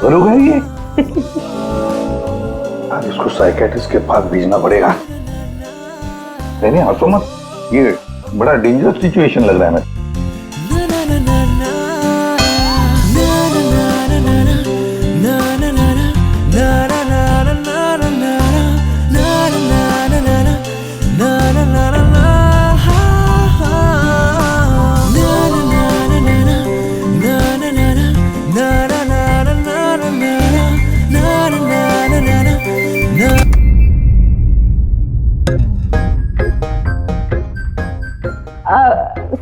पागल हो गया ये। आज इसको साइकेट्रिस्ट के पास भेजना पड़ेगा। नहीं हंसो मत, ये बड़ा डेंजरस सिचुएशन लग रहा है।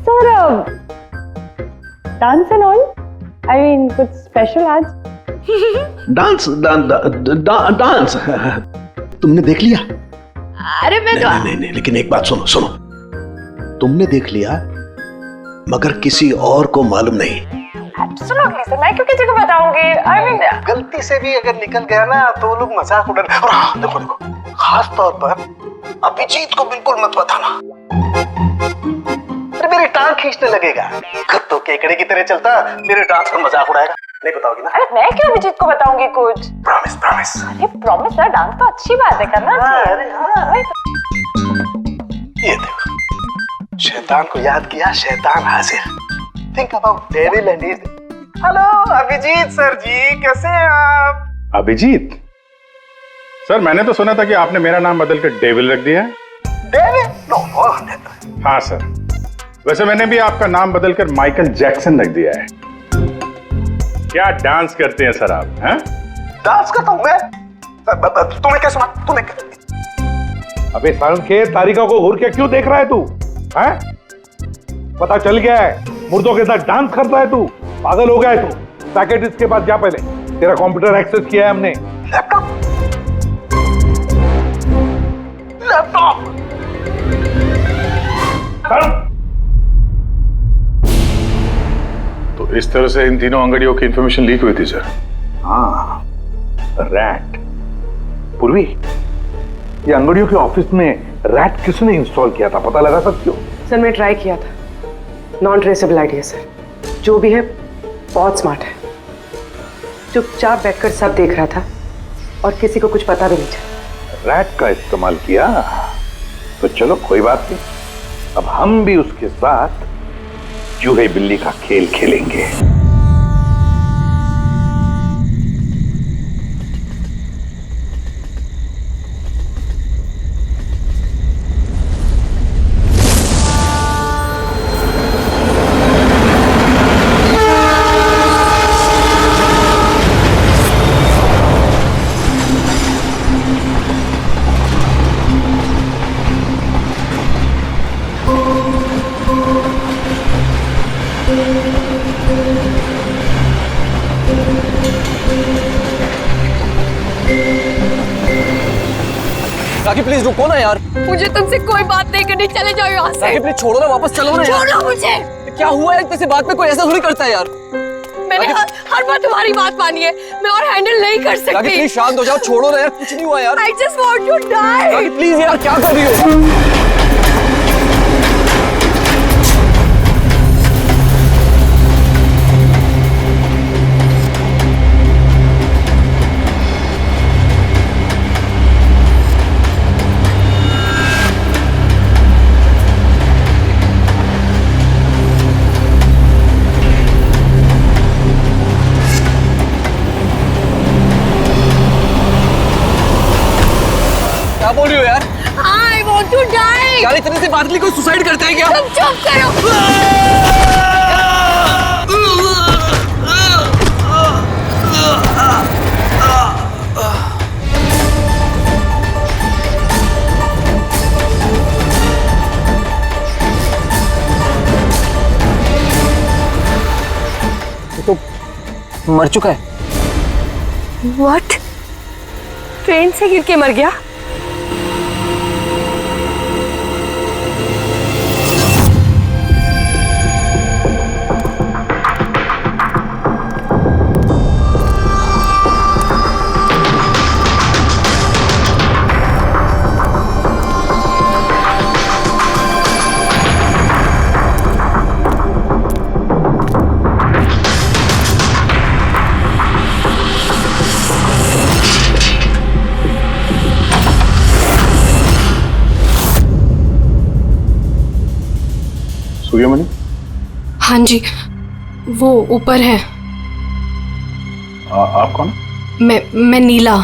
Sir, dance and all, I mean कुछ स्पेशल आज? डांस डांस तुमने देख लिया? अरे मैं तो नहीं, लेकिन एक बात सुनो, तुमने देख लिया मगर किसी और को मालूम नहीं। एब्सोल्युटली सर, मैं क्यों किसी को बताऊंगी? आई मीन गलती से भी अगर निकल गया ना तो लोग मजाक उड़ा। और हाँ, देखो खास तौर पर अभिजीत को बिल्कुल मत बताना, अरे मेरी टांग खींचने लगेगा। तो केकड़े की तरह चलता मेरे डांस पर मजाक उड़ाएगा। नहीं बताओगी ना? अरे मैं क्यों अभिजीत को बताऊंगी कुछ? प्रॉमिस। अरे प्रॉमिस सर, डांस तो अच्छी बात है, करना चाहिए। हाँ। ये देखो, शैतान को याद किया, शैतान हाजिर। Think about devil and his. Hello Abhijit sir ji, कैसे हैं आप? अभिजीत सर, मैंने तो सुना था कि आपने मेरा नाम बदल कर डेविल रख दिया है। डेविल? नो। हाँ सर, वैसे मैंने भी आपका नाम बदलकर माइकल जैक्सन रख दिया है। क्या डांस करते हैं सर आप? हैं? डांस करता हूं मैं? तुम्हें क्या सुना? अबे सारण के तारिका को घूर के क्यों देख रहा है तू? हैं? पता चल गया है मुर्दों के साथ डांस करता है तू। पागल हो गया है तू। साइकियाट्रिस्ट के पास जा पहले, तेरा कंप्यूटर एक्सेस किया है हमने। लैपटॉप तो इस तरह से इन तीनों अंगड़ियों की इंफॉर्मेशन लीक हुई थी सर। हाँ, रैट। पूर्वी, ये अंगड़ियों के ऑफिस में रैट किसने इंस्टॉल किया था, पता लगा सकते हो? सर मैं ट्राई किया था, नॉन ट्रेसेबल आइडिया सर। जो भी है बहुत स्मार्ट है, चुपचाप बैठकर सब देख रहा था और किसी को कुछ पता भी नहीं चला। रैट का इस्तेमाल किया तो चलो कोई बात नहीं, अब हम भी उसके साथ चूहे बिल्ली का खेल खेलेंगे। राखी प्लीज रुको ना यार। मुझे तुमसे कोई बात नहीं करनी, चले जाओ यहाँ से। राखी प्लीज छोड़ो ना, वापस चलो ना यार। छोड़ो मुझे। क्या हुआ है? किसी बात पे कोई ऐसा थोड़ी करता है यार। मैंने हर बार तुम्हारी बात मानी है, मैं और हैंडल नहीं कर सकती। राखी प्लीज शांत हो जाओ, छोड़ो ना यार, कुछ नहीं हुआ यार। I just want to die। Rakhi please यार, क्या कर रही हो? क्या बोल रही हो यार? I want to die। यार इतने से बात कोई सुसाइड करता है क्या? तुम चुप करो। तो मर चुका है। What? ट्रेन से गिर के मर गया? सूर्यमणि? हाँ जी, वो ऊपर है। आप कौन? मैं नीला।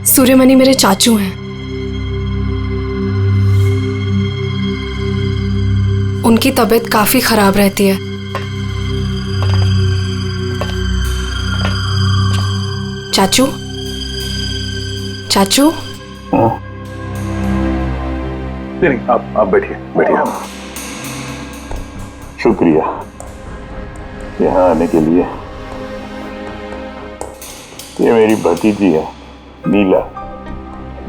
सूर्यमणि मेरे चाचू हैं। उनकी तबीयत काफी खराब रहती है। चाचू, चाचू। नहीं, आप बैठिए बैठिए आप। शुक्रिया यहाँ आने के लिए। ये मेरी भतीजी है नीला।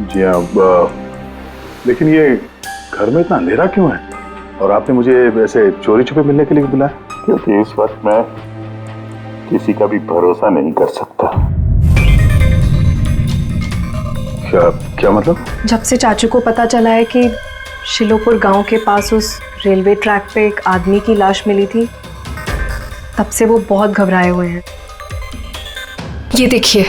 जी हाँ, लेकिन ये घर में इतना अंधेरा क्यों है? और आपने मुझे वैसे चोरी छुपे मिलने के लिए बुलाया? क्योंकि इस वक्त मैं किसी का भी भरोसा नहीं कर सकता। क्या मतलब? जब से चाचू को पता चला है कि शिलोपुर गांव के पास उस रेलवे ट्रैक पे एक आदमी की लाश मिली थी, तब से वो बहुत घबराए हुए हैं। ये देखिए।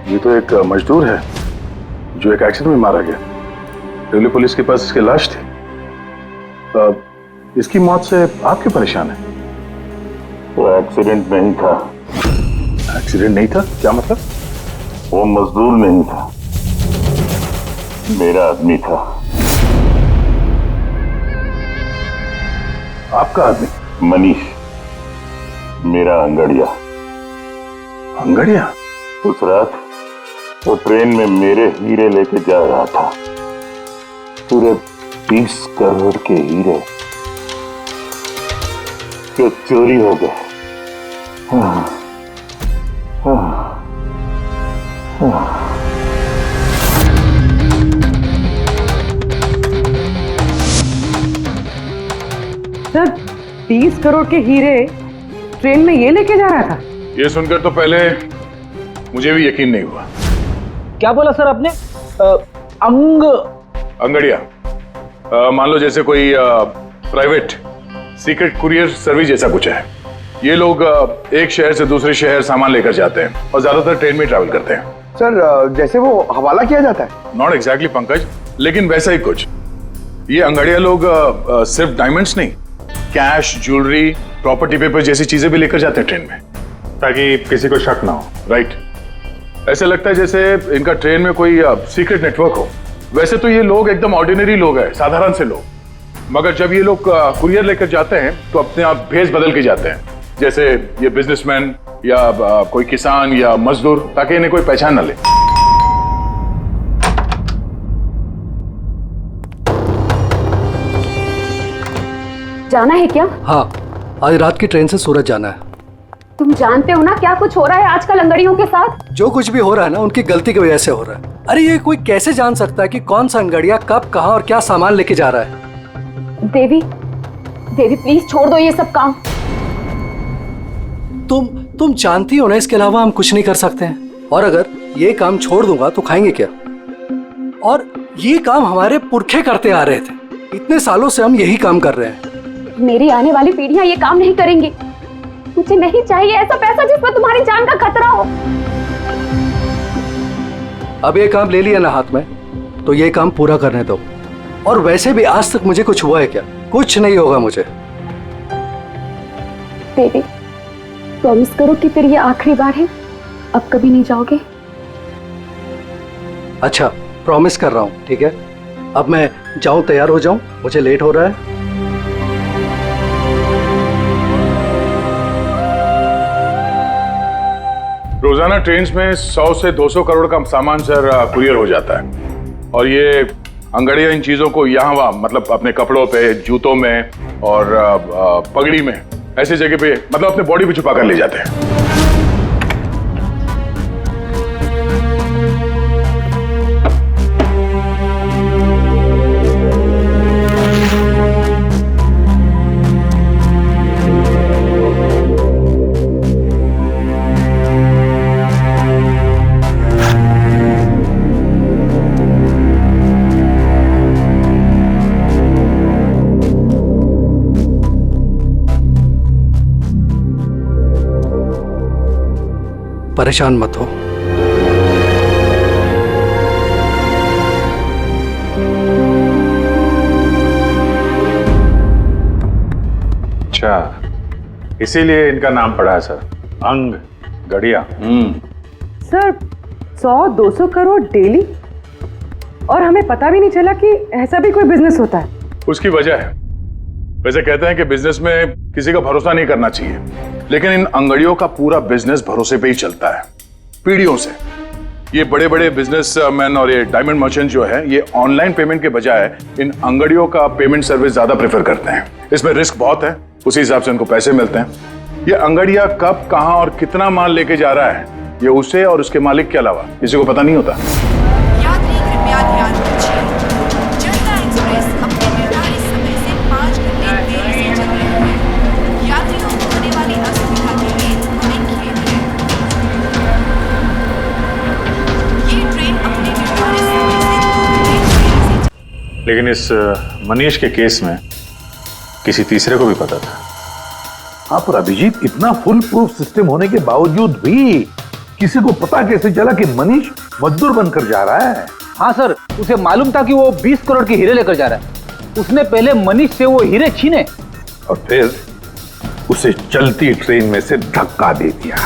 ये तो एक मजदूर है जो एक एक्सीडेंट में मारा गया। रेलवे पुलिस के पास इसकी लाश थी। इसकी मौत से आप क्यों परेशान हैं? वो एक्सीडेंट नहीं था। एक्सीडेंट नहीं था? क्या मतलब? वो मजदूर नहीं था, मेरा आदमी था। आपका आदमी? मनीष, मेरा अंगड़िया। अंगड़िया? उस रात वो ट्रेन में मेरे हीरे लेके जा रहा था। पूरे 20 करोड़ के हीरे जो चोरी हो गए। सर, 20 करोड़ के हीरे ट्रेन में ये लेके जा रहा था? ये सुनकर तो पहले मुझे भी यकीन नहीं हुआ। क्या बोला सर आपने? अंगड़िया, मान लो जैसे कोई प्राइवेट सीक्रेट कुरियर सर्विस जैसा कुछ है। ये लोग एक शहर से दूसरे शहर सामान लेकर जाते हैं और ज्यादातर ट्रेन में ट्रैवल करते हैं। सर, जैसे वो हवाला किया जाता है? नॉट एग्जैक्टली पंकज, लेकिन वैसा ही कुछ। ये अंगड़िया लोग सिर्फ डायमंड्स नहीं, कैश, ज्वेलरी, प्रॉपर्टी पेपर जैसी चीजें भी लेकर जाते हैं ट्रेन में, ताकि किसी को शक ना हो। राइट? ऐसा लगता है जैसे इनका ट्रेन में कोई सीक्रेट नेटवर्क हो। वैसे तो ये लोग एकदम ऑर्डिनरी लोग हैं, साधारण से लोग, मगर जब ये लोग कुरियर लेकर जाते हैं तो अपने आप भेष बदल के जाते हैं, जैसे ये बिजनेसमैन या कोई किसान या मजदूर, ताकि इन्हें कोई पहचान न ले। जाना है क्या? हाँ, आज रात की ट्रेन से सूरत जाना है। तुम जानते हो ना क्या कुछ हो रहा है आजकल अंगड़ियों के साथ? जो कुछ भी हो रहा है ना, उनकी गलती की वजह से हो रहा है। अरे ये कोई कैसे जान सकता है कि कौन सा अंगड़िया कब, कहाँ और क्या सामान लेके जा रहा है? देवी, देवी प्लीज छोड़ दो ये सब काम। तुम जानती हो ना, इसके अलावा हम कुछ नहीं कर सकते हैं। और अगर ये काम छोड़ दूंगा तो खाएंगे क्या? और ये काम हमारे पुरखे करते आ रहे थे, इतने सालों से हम यही काम कर रहे हैं। मेरी आने वाली पीढ़ियां ये काम नहीं करेंगी। मुझे नहीं चाहिए ऐसा पैसा जिसमें तुम्हारी जान का खतरा हो। अब ये काम ले लिया ना हाथ में, तो ये काम पूरा करने दो। और वैसे भी आज तक मुझे कुछ हुआ है क्या? कुछ नहीं होगा मुझे। देवी, प्रॉमिस करो कि फिर ये आखिरी बार है, अब कभी नहीं जाओगे। अच्छा, प्रॉमिस कर रहा हूँ, ठीक है? अब मैं जाऊं, तैयार हो जाऊं, मुझे लेट हो रहा है। रोजाना ट्रेन में 100 से 200 करोड़ का सामान सर कुरियर हो जाता है। और ये अंगड़िया इन चीजों को यहाँ वहाँ, मतलब अपने कपड़ों पे, जूतों में और पगड़ी में, ऐसी जगह पे, मतलब अपने बॉडी पे छुपा कर ले जाते हैं। परेशान मत हो। अच्छा, इसीलिए इनका नाम पड़ा है सर, अंग गड़िया। सर 100-200 करोड़ डेली, और हमें पता भी नहीं चला कि ऐसा भी कोई बिजनेस होता है। उसकी वजह है, वैसे कहते हैं कि बिजनेस में किसी का भरोसा नहीं करना चाहिए, लेकिन इन अंगड़ियों का पूरा बिजनेस भरोसे पे ही चलता है, पीढ़ियों से। ये बड़े बड़े बिजनेसमैन और ये डायमंड मर्चेंट जो है, ये ऑनलाइन पेमेंट के बजाय इन अंगड़ियों का पेमेंट सर्विस ज्यादा प्रेफर करते हैं। इसमें रिस्क बहुत है, उसी हिसाब से उनको पैसे मिलते हैं। ये अंगड़िया कब, कहां और कितना माल लेके जा रहा है, ये उसे और उसके मालिक के अलावा किसी को पता नहीं होता। यात्री कृपया ध्यान दीजिए, जनता एक्सप्रेस अपने निर्धारित समय से 5 घंटे देरी से चल रही है। यात्रियों को होने वाली असुविधा के लिए हमें खेद है। ये ट्रेन अपने निर्धारित समय से 2 घंटे देरी से। लेकिन इस मनीष के केस में किसी तीसरे को भी पता था। हाँ, पर अभिजीत, इतना फुल प्रूफ सिस्टम होने के बावजूद भी किसी को पता कैसे चला कि मनीष मजदूर बनकर जा रहा है? हाँ सर, उसे मालूम था कि वो 20 करोड़ के हीरे लेकर जा रहा है। उसने पहले मनीष से वो हीरे छीने और फिर उसे चलती ट्रेन में से धक्का दे दिया।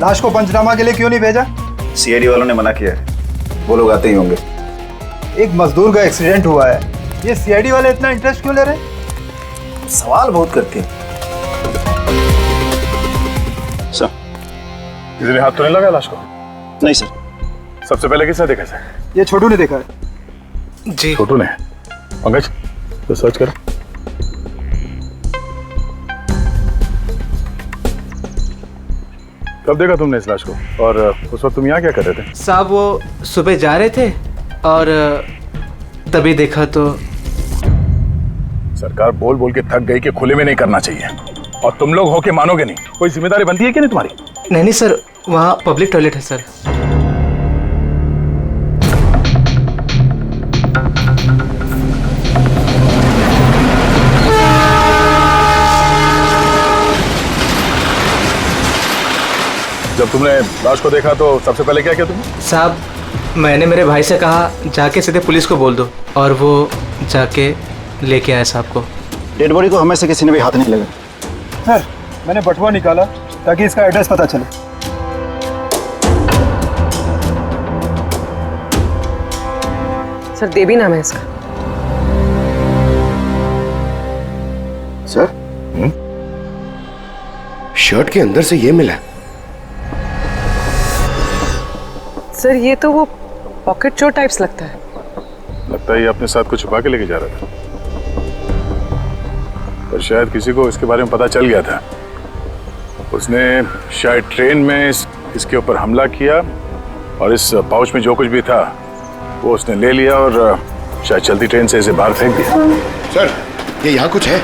लाश को पंचनामा के लिए क्यों नहीं भेजा? सीआईडी वालों ने मना किया है, वो लोग आते ही होंगे। एक मजदूर का एक्सीडेंट हुआ है, ये सीआईडी वाले इतना इंटरेस्ट क्यों ले रहे? सवाल बहुत करते हैं। सर, किसी ने हाथ तो नहीं लगाया लाश को? नहीं सर। सबसे पहले किसने देखा सर? ये छोटू ने देखा है। जी छोटू ने। पंकज, तो सर्च करो। कब देखा तुमने इस लाश को, और उस वक्त तुम यहाँ क्या कर रहे थे? साहब वो सुबह जा रहे थे और तभी देखा तो। सरकार बोल बोल के थक गई कि खुले में नहीं करना चाहिए, और तुम लोग हो के मानोगे नहीं। कोई जिम्मेदारी बनती है कि नहीं तुम्हारी? नहीं सर, वहाँ पब्लिक टॉयलेट है सर। जब तुमने लाश को देखा तो सबसे पहले क्या किया तुमने? साहब, मैंने मेरे भाई से कहा जाके सीधे पुलिस को बोल दो, और वो जाके लेके आया साहब को। डेड बॉडी को हमें से किसी ने भी हाथ नहीं लगा। सर, मैंने बटुआ निकाला ताकि इसका एड्रेस पता चले। सर, देवी नाम है इसका। सर, शर्ट के अंदर से ये मिला। सर, ये तो वो पॉकेट चोर टाइप्स लगता है। लगता है ये अपने साथ कुछ छुपा के लेके जा रहा था, पर शायद किसी को इसके बारे में पता चल गया था। उसने शायद ट्रेन में इसके ऊपर हमला किया, और इस पाउच में जो कुछ भी था वो उसने ले लिया और शायद चलती ट्रेन से इसे बाहर फेंक दिया। सर, ये यहाँ कुछ है?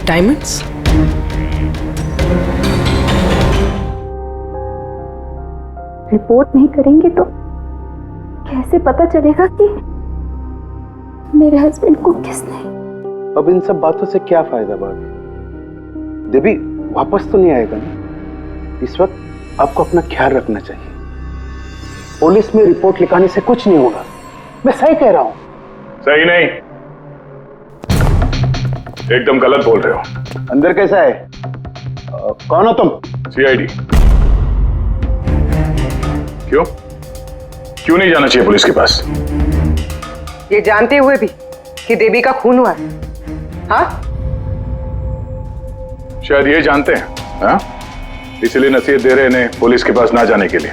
डायमंड्स? रिपोर्ट नहीं करेंगे तो कैसे पता चलेगा कि मेरे हस्बैंड को किसने? अब इन सब बातों से क्या फायदा भाभी? देवी वापस तो नहीं आएगा ना? इस वक्त आपको अपना ख्याल रखना चाहिए। पुलिस में रिपोर्ट लिखाने से कुछ नहीं होगा। मैं सही कह रहा हूं। सही नहीं, एकदम गलत बोल रहे हो। अंदर कैसा है? कौन हो तुम? सीआईडी। क्यों क्यों नहीं जाना चाहिए पुलिस के पास? ये जानते हुए भी कि देवी का खून हुआ है, हाँ? शायद ये जानते हैं, हाँ? इसलिए नसीहत दे रहे हैं इन्हें पुलिस के पास ना जाने के लिए।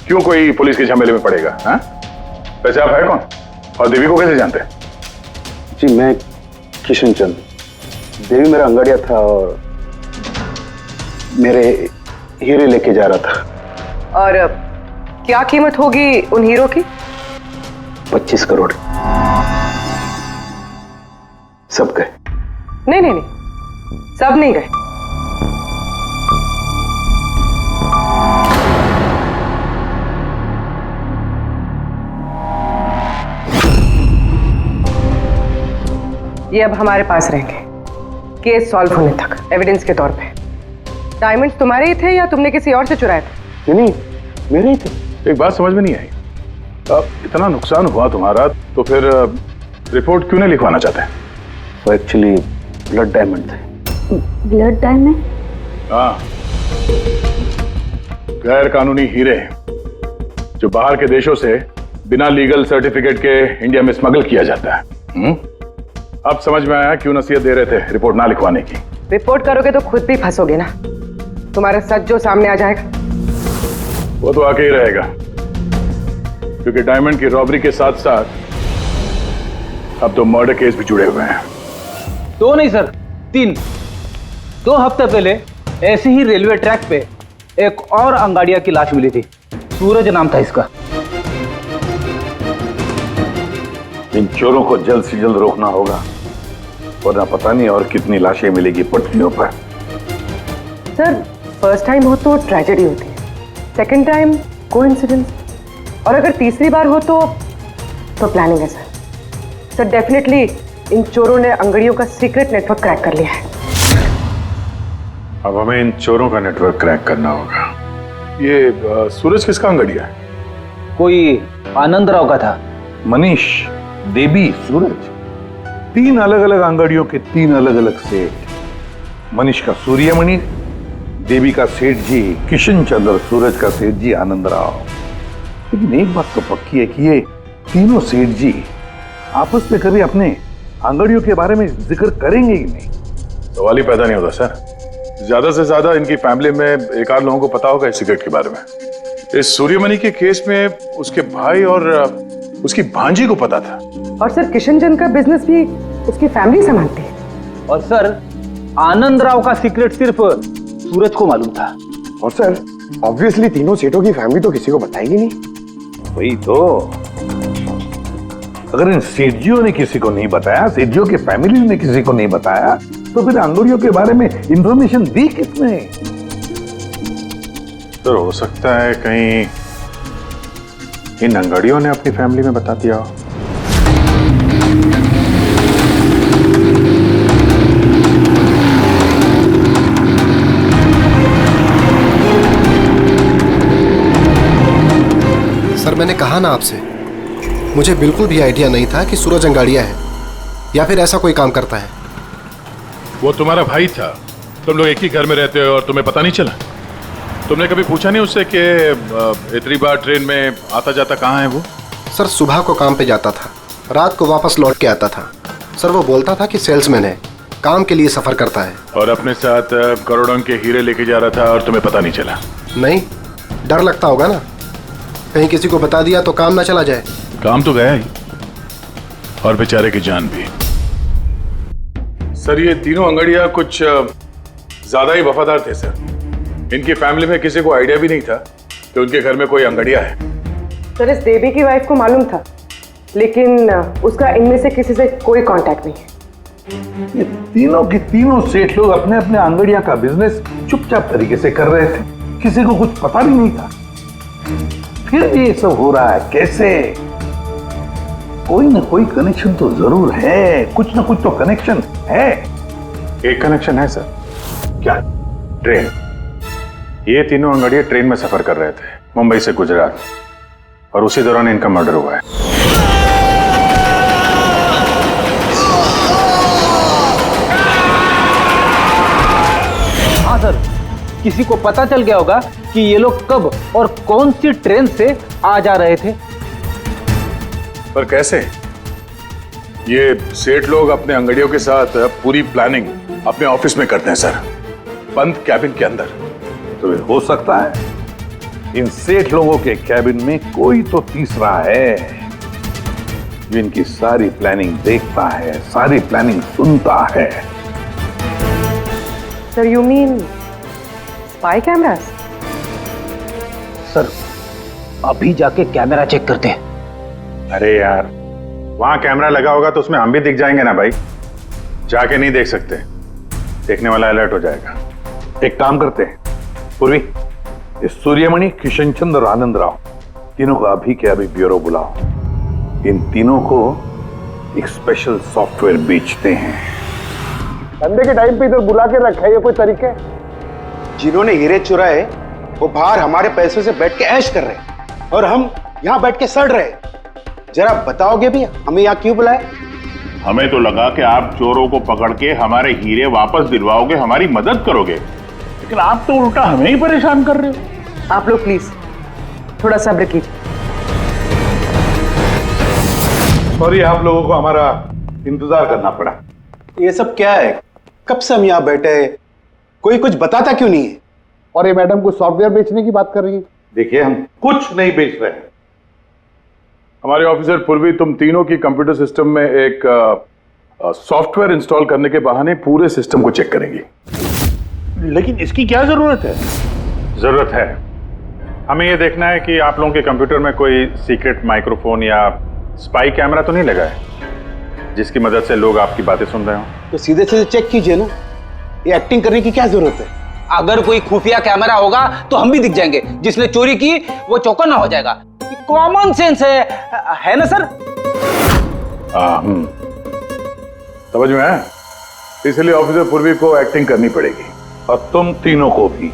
क्यों कोई पुलिस के झमेले में पड़ेगा, हाँ? वैसे आप है कौन और देवी को कैसे जानते हैं? जी मैं किशन चंद। देवी मेरा अंगड़िया था और मेरे हीरे लेके जा रहा था। और क्या कीमत होगी उन हीरो की? 25 करोड़। सब गए? नहीं नहीं नहीं, सब नहीं गए। ये अब हमारे पास रहेंगे केस सॉल्व होने तक, एविडेंस के तौर पे। डायमंड्स तुम्हारे ही थे या तुमने किसी और से चुराए थे? नहीं मेरे ही थे। एक बात समझ में नहीं आई, अब इतना नुकसान हुआ तुम्हारा तो फिर रिपोर्ट क्यों नहीं लिखवाना चाहते? वो एक्चुअली ब्लड डायमंड थे। Blood diamond? हाँ, गैर कानूनी हीरे जो बाहर के देशों से बिना लीगल सर्टिफिकेट के इंडिया में स्मगल किया जाता है। अब समझ में आया क्यों नसीहत दे रहे थे रिपोर्ट ना लिखवाने की। रिपोर्ट करोगे तो खुद भी फंसोगे ना, तुम्हारा सच जो सामने आ जाएगा। वो तो आके ही रहेगा, क्योंकि डायमंड की रॉबरी के साथ साथ अब तो मर्डर केस भी जुड़े हुए हैं। 2 नहीं सर, 3। 2 हफ्ते पहले ऐसे ही रेलवे ट्रैक पे एक और अंगाड़िया की लाश मिली थी। सूरज नाम था इसका। इन चोरों को जल्द से जल्द रोकना होगा, वरना पता नहीं और कितनी लाशें मिलेगी पटरियों पर। सर फर्स्ट टाइम हो तो ट्रेजेडी होती है, सेकंड टाइम कोइंसिडेंस, और अगर तीसरी बार हो तो प्लानिंग है सर। सर डेफिनेटली इन चोरों ने अंगड़ियों का सीक्रेट नेटवर्क क्रैक कर लिया है। अब हमें इन चोरों का नेटवर्क क्रैक करना होगा। ये सूरज किसका अंगड़िया है? कोई आनंद राव का था। मनीष, देवी, सूरज, 3 अलग अलग अंगड़ियों के 3 अलग अलग सेठ। मनीष का सूर्यमणि, देवी का सेठ जी किशन चंद्र, सूरज का सेठ जी आनंद राव। लेकिन एक बात तो पक्की है कि ये तीनों सेठ जी आपस में कभी अपने अंगड़ियों के बारे में जिक्र करेंगे ही नहीं। सवाल ही पैदा नहीं होता सर। ज्यादा से ज्यादा इनकी फैमिली में एक आध लोगों को पता होगा इस सिगरेट के बारे में। इस सूर्यमणि के केस में उसके भाई और उसकी भांजी को पता था। और सर किशनचंद का बिजनेस भी उसकी फैमिली संभालती है। और सर आनंद राव का सीक्रेट सिर्फ सूरज को मालूम था। और सर ऑब्वियसली तीनों सेठों की फैमिली तो किसी को बताएगी नहीं। वही तो, अगर इन सेठजियों ने किसी को नहीं बताया, सेठजियों की फैमिली ने किसी को नहीं बताया, तो फिर अंगड़ियों के बारे में इंफॉर्मेशन दी किसने? सर हो सकता है कहीं इन अंगड़ियों ने अपनी फैमिली में बता दिया हो। सर मैंने कहा ना आपसे, मुझे बिल्कुल भी आइडिया नहीं था कि सूरज अंगाड़िया है या फिर ऐसा कोई काम करता है। वो तुम्हारा भाई था, तुम लोग एक ही घर में रहते हो और तुम्हें पता नहीं चला? तुमने कभी पूछा नहीं उससे कि इतनी बार ट्रेन में आता जाता कहाँ है वो? सर सुबह को काम पे जाता था, रात को वापस लौट के आता था। सर वो बोलता था कि सेल्समैन है, काम के लिए सफर करता है। और अपने साथ करोड़ों के हीरे लेके जा रहा था और तुम्हें पता नहीं चला? नहीं, डर लगता होगा ना, कहीं किसी को बता दिया तो काम ना चला जाए। काम तो गया ही, और बेचारे की जान भी। सर ये तीनों अंगड़िया कुछ ज्यादा ही वफादार थे सर। इनकी फैमिली में किसी को आइडिया भी नहीं था कि उनके घर में कोई अंगड़िया है। सर इस देवी की वाइफ को मालूम था, लेकिन उसका इनमें से किसी से कोई कांटेक्ट नहीं है। ये तीनों के तीनों सेठ लोग अपने अपने अंगड़िया का बिजनेस चुपचाप तरीके से कर रहे थे, किसी को कुछ पता भी नहीं था। फिर भी ये सब हो रहा है कैसे? कोई ना कोई कनेक्शन तो जरूर है, कुछ ना कुछ तो कनेक्शन है। एक कनेक्शन है सर। क्या? ट्रेन। ये तीनों अंगड़िया ट्रेन में सफर कर रहे थे मुंबई से गुजरात, और उसी दौरान इनका मर्डर हुआ है। हाँ सर, किसी को पता चल गया होगा कि ये लोग कब और कौन सी ट्रेन से आ जा रहे थे। पर कैसे? ये सेठ लोग अपने अंगड़ियों के साथ पूरी प्लानिंग अपने ऑफिस में करते हैं सर, बंद कैबिन के अंदर। तो हो सकता है इन सेठ लोगों के कैबिन में कोई तो तीसरा है जो इनकी सारी प्लानिंग देखता है, सारी प्लानिंग सुनता है। Sir you mean spy cameras? Sir अभी जाके कैमरा चेक करते हैं। अरे यार, वहां कैमरा लगा होगा तो उसमें हम भी दिख जाएंगे ना भाई। जाके नहीं देख सकते, देखने वाला अलर्ट हो जाएगा। एक काम करते हैं पूर्वी, इस सूर्यमणि, किशन चंद्र और आनंद राव तीनों को अभी के अभी ब्यूरो बुलाओ। इन तीनों को एक स्पेशल सॉफ्टवेयर बेचते हैं। धंधे के टाइम पे इधर बुला के रखा है, ये कोई तरीका है? जिन्होंने हीरे चुराए वो बाहर हमारे पैसों से बैठ के ऐश कर रहे हैं और हम यहाँ बैठ के सड़ रहे हैं। जरा बताओगे भी हमें यहाँ क्यों बुलाया? हमें तो लगा कि आप चोरों को पकड़ के हमारे हीरे वापस दिलवाओगे, हमारी मदद करोगे, लेकिन आप तो उल्टा हमें ही परेशान कर रहे हो। आप लोग प्लीज थोड़ा सब्र कीजिए। सॉरी आप लोगों को हमारा इंतजार करना पड़ा। ये सब क्या है? कब से हम यहाँ बैठे हैं, कोई कुछ बताता क्यों नहीं है? और ये मैडम को सॉफ्टवेयर बेचने की बात कर रही है। देखिए हम कुछ नहीं बेच रहे हैं। हमारे ऑफिसर पूर्वी तुम तीनों की कंप्यूटर सिस्टम में एक सॉफ्टवेयर इंस्टॉल करने के बहाने पूरे सिस्टम को चेक करेंगी। लेकिन इसकी क्या जरूरत है? जरूरत है, हमें यह देखना है कि आप लोगों के कंप्यूटर में कोई सीक्रेट माइक्रोफोन या स्पाई कैमरा तो नहीं लगा है जिसकी मदद से लोग आपकी बातें सुन रहे हो। तो सीधे सीधे चेक कीजिए ना, ये एक्टिंग करने की क्या जरूरत है? अगर कोई खुफिया कैमरा होगा तो हम भी दिख जाएंगे, जिसने चोरी की वो चौकन्ना हो जाएगा। कॉमन सेंस है ना सर? समझ में आया? इसलिए ऑफिसर पूर्वी को एक्टिंग करनी पड़ेगी, और तुम तीनों को भी।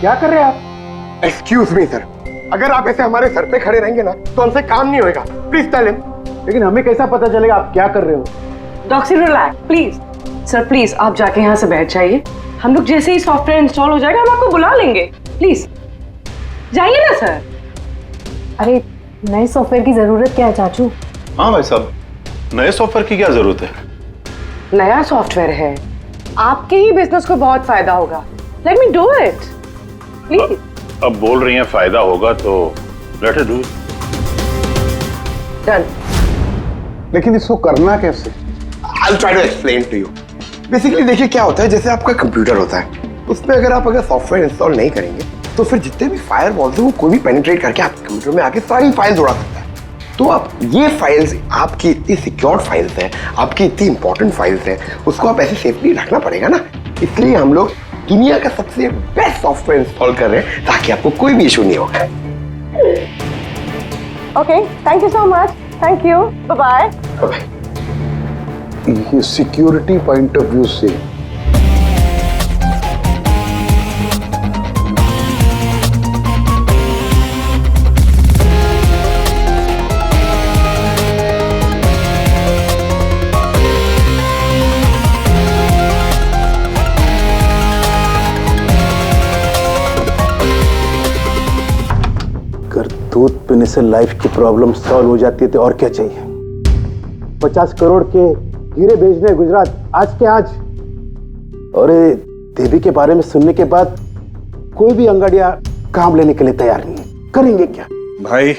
क्या कर रहे हैं आप? एक्सक्यूज मी सर, अगर आप ऐसे हमारे सर पे खड़े रहेंगे ना तो हमसे काम नहीं होगा। Please tell him. लेकिन हमें कैसा पता चलेगा आप क्या कर रहे हो? Doctor relax please. Sir please आप जाके यहाँ से बैठ जाइए, हम लोग जैसे ही सॉफ्टवेयर इंस्टॉल हो जाएगा हम आपको बुला लेंगे। प्लीज जाइए ना सर। अरे नए सॉफ्टवेयर की जरूरत क्या है चाचू? हाँ भाई साहब, नए सॉफ्टवेयर की क्या जरूरत है? नया सॉफ्टवेयर है, आपके ही बिजनेस को बहुत फायदा होगा। Let me do it please. अब बोल रही हैं फायदा होगा तो लेट इट डू। डन। लेकिन इसको करना कैसे? I'll try to explain to you. Basically देखिए क्या होता है, जैसे आपका कंप्यूटर होता है, उसमें अगर सॉफ्टवेयर इंस्टॉल नहीं करेंगे तो फिर जितने भी फायरवॉल्स हैं वो कोई भी पेनिट्रेट करके आपके कंप्यूटर में आके सारी फाइल्स उड़ा सकता है। तो आप ये फाइल्स, आपकी इतनी सिक्योर्ड फाइल्स हैं, आपकी इतनी इंपॉर्टेंट फाइल्स हैं, उसको आप ऐसे सेफली रखना पड़ेगा ना। इसलिए हम लोग दुनिया का सबसे बेस्ट सॉफ्टवेयर इंस्टॉल कर रहे हैं ताकि आपको कोई भी इशू नहीं होगा। Okay, thank you so much. Thank you. Bye-bye. Bye. ये सिक्योरिटी पॉइंट ऑफ व्यू से दूध पीने से लाइफ की प्रॉब्लम सॉल्व हो जाती है तो और क्या चाहिए। 50 करोड़ के हीरे भेजने गुजरात आज के आज। और देवी के बारे में सुनने के बाद कोई भी अंगाड़िया काम लेने के लिए तैयार नहीं है। करेंगे क्या? भाई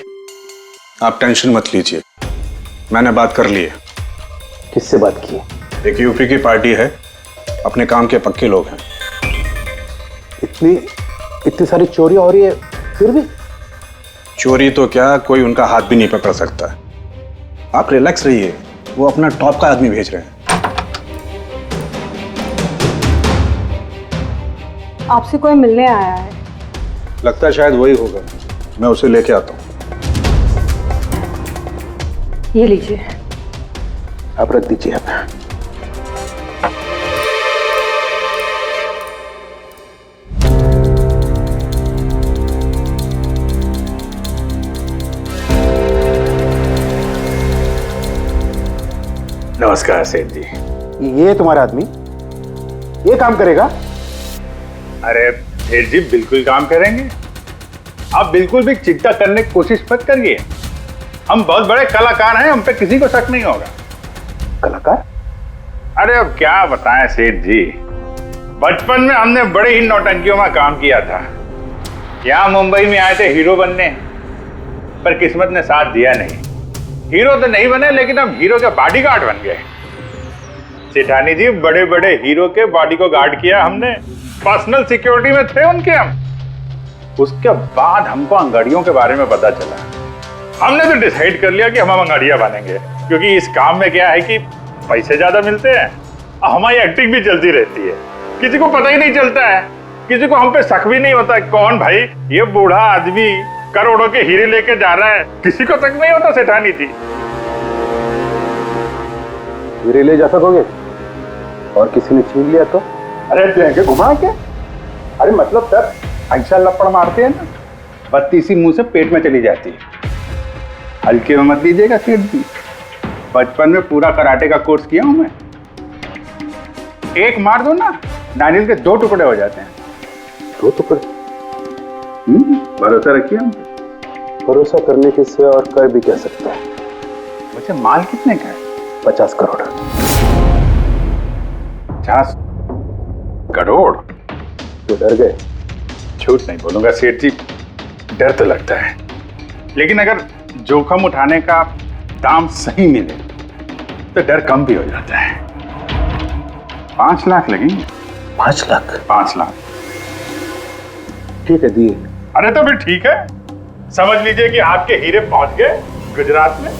आप टेंशन मत लीजिए, मैंने बात कर ली है। किससे बात की? एक यूपी की पार्टी है, अपने काम के पक्के लोग हैं। इतनी सारी चोरी हो रही है फिर भी? चोरी तो क्या, कोई उनका हाथ भी नहीं पकड़ सकता है। आप रिलैक्स रहिए, वो अपना टॉप का आदमी भेज रहे हैं। आपसे कोई मिलने आया है। लगता है शायद वही होगा, मैं उसे लेके आता हूँ। ये लीजिए। आप रख दीजिए। आप नमस्कार सेठ जी। ये तुम्हारा आदमी ये काम करेगा? अरे सेठ जी बिल्कुल काम करेंगे, आप बिल्कुल भी चिंता करने की कोशिश मत करिए। हम बहुत बड़े कलाकार हैं, हम पे किसी को शक नहीं होगा। कलाकार? अरे अब क्या बताएं सेठ जी, बचपन में हमने बड़े ही नौटंकियों में काम किया था। यहाँ मुंबई में आए थे हीरो बनने, पर किस्मत ने साथ दिया नहीं। हीरो तो नहीं बने, लेकिन हम हीरो के बॉडीगार्ड बन गए। सेठानी जी, बड़े बड़े हीरो के बॉडी को गार्ड किया हमने, पर्सनल सिक्योरिटी में थे उनके हम। उसके बाद हमको अंगाड़ियों के बारे में पता चला, हमने तो डिसाइड कर लिया कि हम अंगाड़िया बनेंगे, क्योंकि इस काम में क्या है कि पैसे ज्यादा मिलते हैं और हमारी एक्टिंग भी चलती रहती है। किसी को पता ही नहीं चलता है, किसी को हम पे शक भी नहीं होता। कौन भाई ये बूढ़ा आदमी करोड़ों के हीरे लेके जा रहा है, किसी को शक नहीं होता सेठानी जी। हीरे ले जा सकोगे और किसी ने छीन लिया तो? अरे लेंगे घुमा के। अरे मतलब सर ऐसा लपड़ मारते हैं ना, बत्ती सी मुंह से पेट में चली जाती है। हल्के में मत लीजिएगा सेठ जी, बचपन में पूरा कराटे का कोर्स किया हूं मैं। एक मार दो ना, नारियल के 2 टुकड़े हो जाते हैं। 2 टुकड़े? भरोसा रखिए हम। भरोसा करने के सिवा और कोई भी कह सकता है। वैसे माल कितने का है? 50 करोड़। 50 करोड़? तो डर गए? झूठ नहीं बोलूंगा सेठ जी, डर तो लगता है, लेकिन अगर जोखिम उठाने का दाम सही मिले तो डर कम भी हो जाता है। 5 लाख लगेंगे। 5 लाख? 5 लाख। ठीक है, दिए। अरे तो फिर ठीक है, समझ लीजिए कि आपके हीरे पहुंच गए गुजरात में।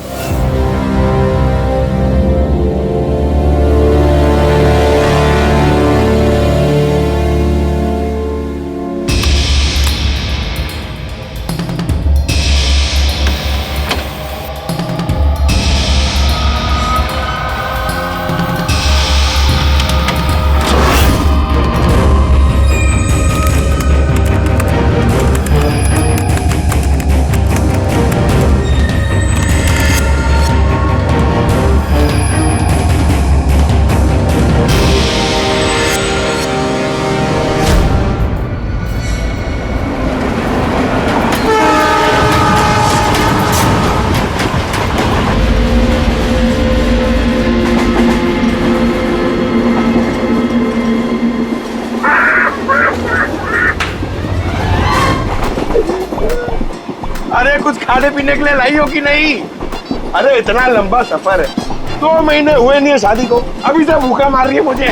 अरे कुछ खाने पीने के लिए लाई हो कि नहीं? अरे इतना लंबा सफर है, 2 महीने हुए नहीं है शादी को, अभी से भूखा मार रही है मुझे।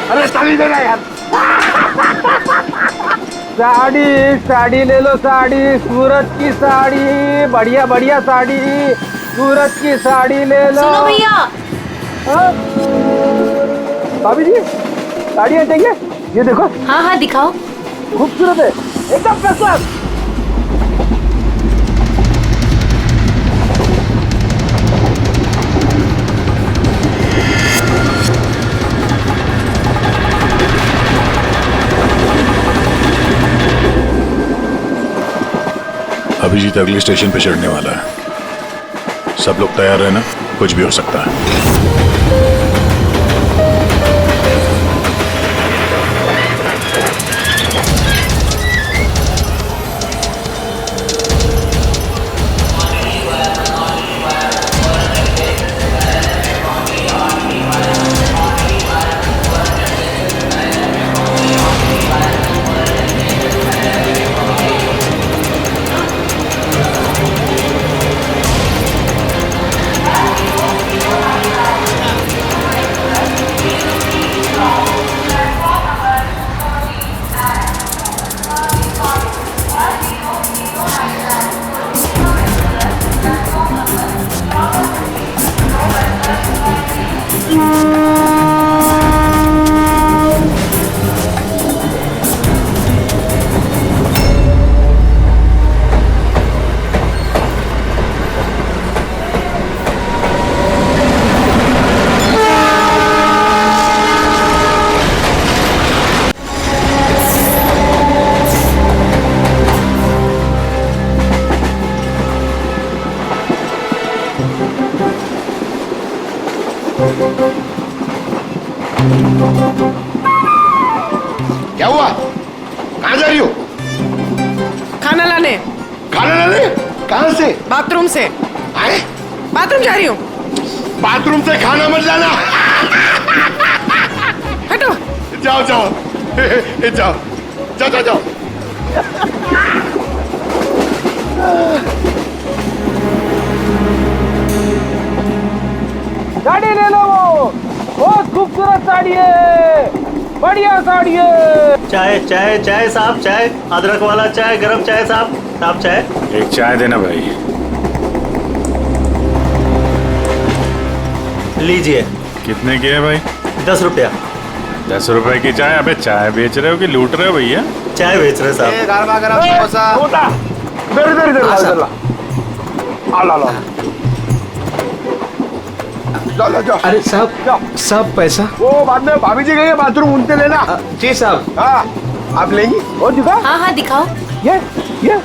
अरे साड़ी देना यार। साड़ी ले लो, साड़ी, सूरत की साड़ी, बढ़िया बढ़िया साड़ी, सूरत की साड़ी ले लो। सुनो भैया। भाभी जी साड़ियाँ चाहिए? ये देखो। हाँ हाँ दिखाओ। खूबसूरत है, एकदम फर्स्ट क्लास। अभिजीत अगले स्टेशन पे चढ़ने वाला है। सब लोग तैयार रहना, कुछ भी हो सकता है। क्या हुआ? कहाँ जा रही हो? खाना लाने। खाना लाने? कहाँ से? बाथरूम से। आए? बाथरूम जा रही हूँ। बाथरूम से खाना मत लाना। हटो। जाओ जाओ जाओ जाओ जाओ जाओ। साड़ी ले लो, बहुत खूबसूरत साड़ी है, बढ़िया साड़ी है। चाय चाय चाय साहब, चाय, अदरक वाला चाय, गरम चाय साहब। साहब चाय। एक चाय देना भाई। लीजिए। कितने की है भाई? 10 रुपया। 10 रुपए की चाय? अबे चाय बेच रहे हो कि लूट रहे हो भैया? चाय बेच रहे साहब। गरमा गरम समोसा। इधर इधर इधर ला ला ला। चलो जाओ। अरे साहब, साहब पैसा? वो बाद में भाभी जी गई बाथरूम उनसे लेना। जी साहब। हाँ आप लेंगी? और दिखा। हाँ हाँ दिखाओ। ये इधर।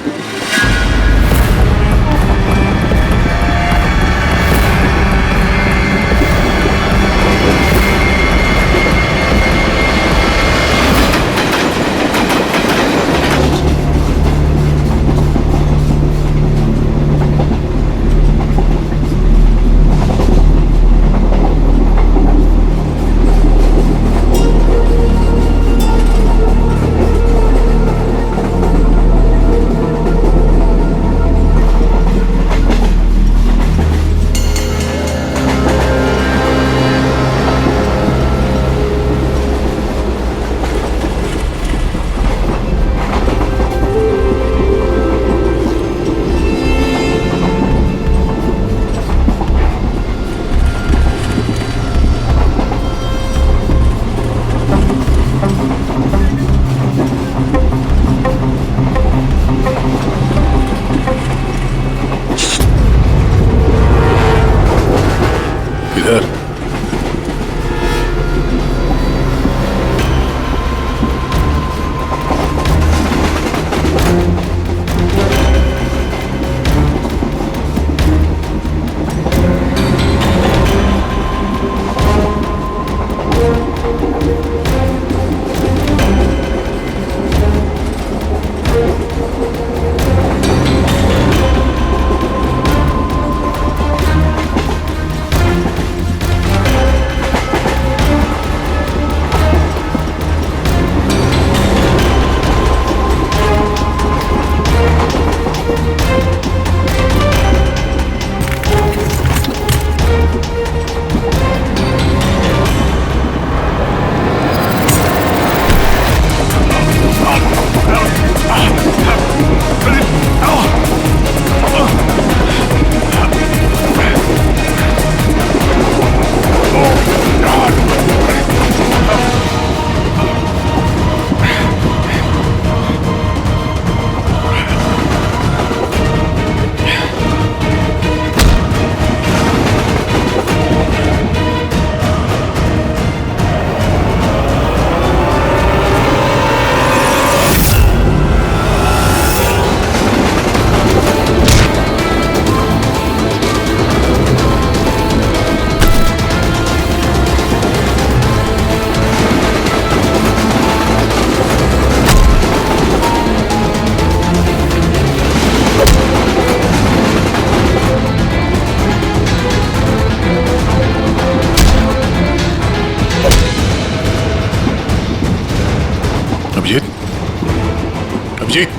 अभिजीत,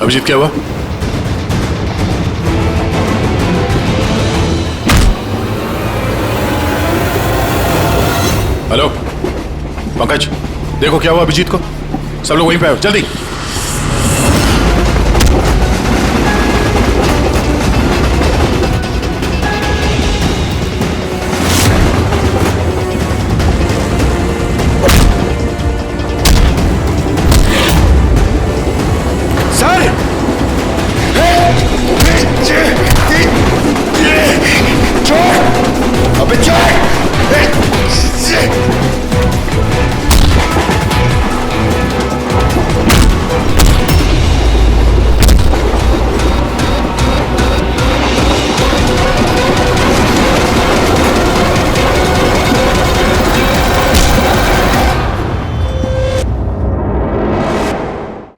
अभिजीत क्या हुआ? हेलो पंकज, देखो क्या हुआ अभिजीत को। सब लोग वहीं पे आओ जल्दी।